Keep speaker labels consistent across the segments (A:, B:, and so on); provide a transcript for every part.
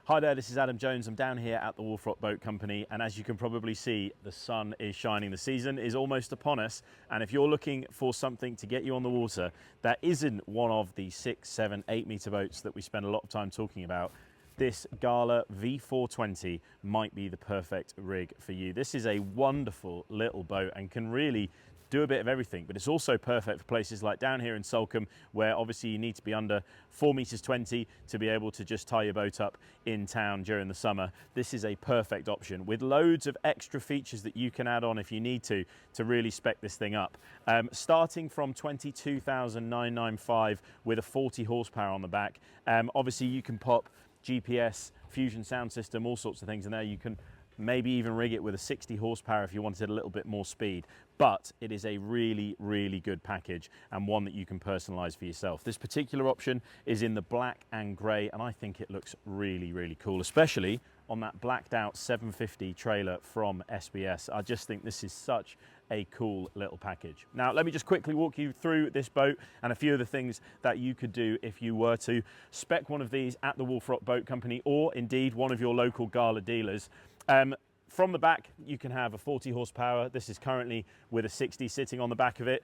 A: Hi there, this is Adam Jones. I'm down here at the Wharf Boat Company, and as you can probably see, the sun is shining. The season is almost upon us, and if you're looking for something to get you on the water that isn't one of the 6, 7, 8 meter boats that we spend a lot of time talking about, this Gala V420 might be the perfect rig for you. This is a wonderful little boat and can really do a bit of everything, but it's also perfect for places like down here in Salcombe, where obviously you need to be under 4 meters 20 to be able to just tie your boat up in town during the summer. This is a perfect option with loads of extra features that you can add on if you need to really spec this thing up. Starting from 22,995 with a 40 horsepower on the back. Obviously you can pop GPS, fusion sound system, all sorts of things in there. You can maybe even rig it with a 60 horsepower if you wanted a little bit more speed, but it is a really, really good package and one that you can personalize for yourself. This particular option is in the black and gray, and I think it looks really, really cool, especially on that blacked out 750 trailer from SBS. I just think this is such a cool little package. Now, let me just quickly walk you through this boat and a few of the things that you could do if you were to spec one of these at the Wharf Boat Company, or indeed one of your local Gala dealers. From the back, you can have a 40 horsepower. This is currently with a 60 sitting on the back of it.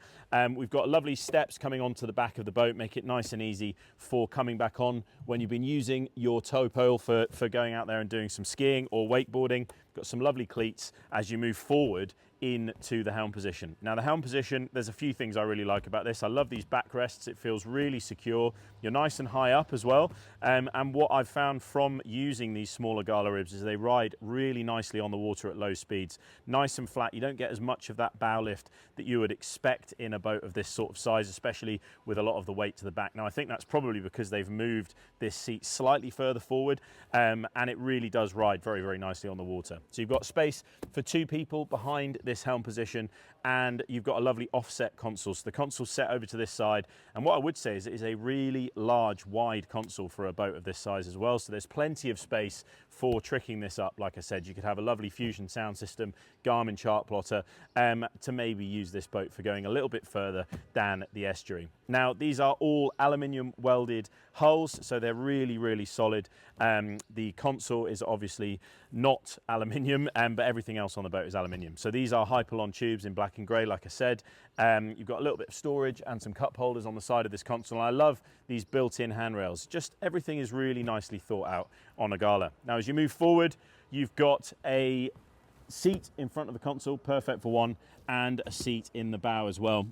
A: We've got lovely steps coming onto the back of the boat, make it nice and easy for coming back on when you've been using your tow pole for going out there and doing some skiing or wakeboarding. Got some lovely cleats as you move forward into the helm position. Now the helm position, there's a few things I really like about this. I love these backrests. It feels really secure. You're nice and high up as well. And what I've found from using these smaller Gala ribs is they ride really nicely on the water at low speeds. Nice and flat. You don't get as much of that bow lift that you would expect in a boat of this sort of size, especially with a lot of the weight to the back. Now I think that's probably because they've moved this seat slightly further forward, and it really does ride very, very nicely on the water. So you've got space for 2 people behind this helm position, and you've got a lovely offset console. So the console's set over to this side, and what I would say is it is a really large, wide console for a boat of this size as well. So there's plenty of space for tricking this up. Like I said, you could have a lovely fusion sound system, Garmin chart plotter, to maybe use this boat for going a little bit further than the estuary. Now, these are all aluminium welded hulls, so they're really, really solid. The console is obviously not aluminium, but everything else on the boat is aluminium. So these are Hypalon tubes in black and grey, like I said. You've got a little bit of storage and some cup holders on the side of this console. I love these built-in handrails. Just everything is really nicely thought out on a Gala. Now, as you move forward, you've got a seat in front of the console, perfect for one, and a seat in the bow as well.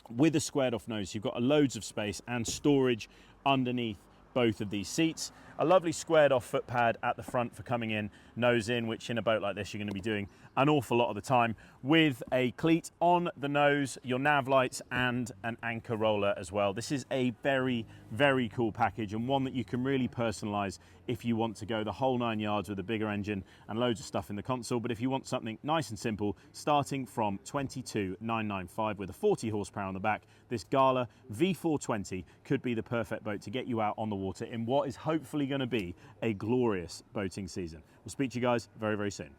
A: With a squared off nose, you've got loads of space and storage underneath both of these seats. A lovely squared off foot pad at the front for coming in, nose in, which in a boat like this you're going to be doing an awful lot of the time, with a cleat on the nose, your nav lights, and an anchor roller as well. This is a very, very cool package, and one that you can really personalize if you want to go the whole 9 yards with a bigger engine and loads of stuff in the console. But if you want something nice and simple, starting from 22,995 with a 40 horsepower on the back, this Gala V420 could be the perfect boat to get you out on the water in what is hopefully going to be a glorious boating season. We'll speak to you guys very, very soon.